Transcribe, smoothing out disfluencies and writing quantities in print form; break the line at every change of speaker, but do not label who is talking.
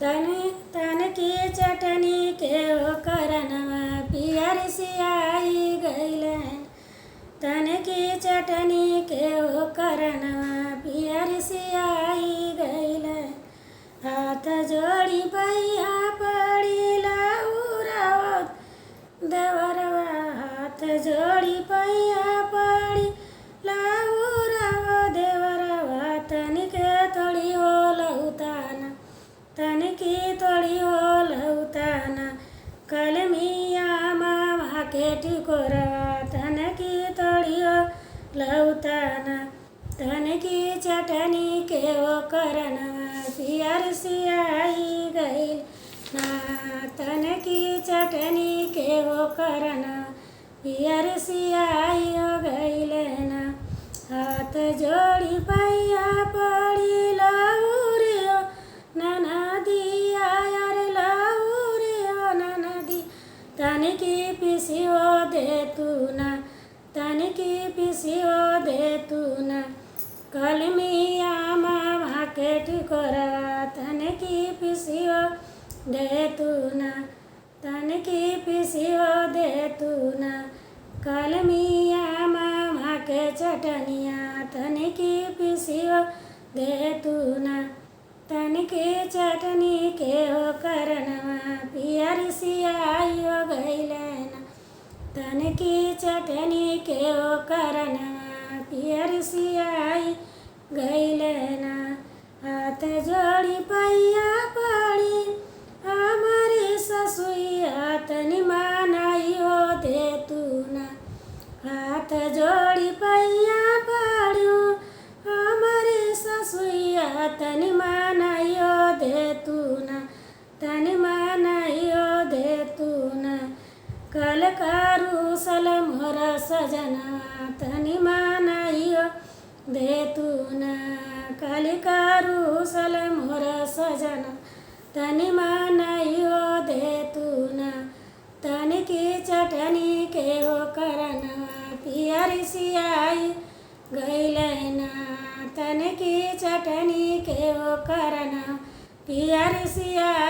तन तन की चटनी के ओ करनवा पियर सियाई गैलन। तन की चटनी के ओ करनवा पियर सियाई गैलन। हाथ जोड़ी पैया पड़ी लाउरावत देवरवा। हाथ जोड़ी पैया पड़ी लाउराव देवरवा। तनिके तोड़ी हो लहुताना तनिकी तोड़ी हो लहुताना। कलमिया मामा के टिकोरवा तनकी तोड़ी हो लहुताना। तनकी चटनी के ओ करनवा पियर सियाई गइल ना। तनकी चटनी के ओ करनवा पियर सियाई हो गइल ना। हाथ जोड़ी पैया पड़ी लाउरियो ननदी आयर लाउरियो ननदी। तनिकी पिसियो दे तू ना तनिकी पिसियो दे तू ना। कलमिया मामा के टिकोरवा तनिकी पिसियो दे तू ना तनिकी पिसियो दे तू ना। कलमिया मामा के चटनिया तनिकी पिसियो दे तू ना। तनिकी चटनी के ओ करनवा पियर सियाई हो गइल ना। तनकी चटनी के ओ करनवा पियर सियाई गइल ना। हाथ जोड़ी पैया पड़ी हमारी ससुइया तनि मानाइयो दे तू ना। हाथ जोड़ी पैया पड़ू हमारी ससुइया तनि मानाइयो दे तू ना तनि मानाइयो दे तू ना। कल कारू सल मोर सजनवा तनि मानाइयो दे तू ना। कल कारू सल मोर सजना तनि मानाइयो दे तू ना। तनिकी चटनी के ओ करनवा पियर सियाई गइल ना। तनिकी चटनी के ओ करनवा पियर सियाई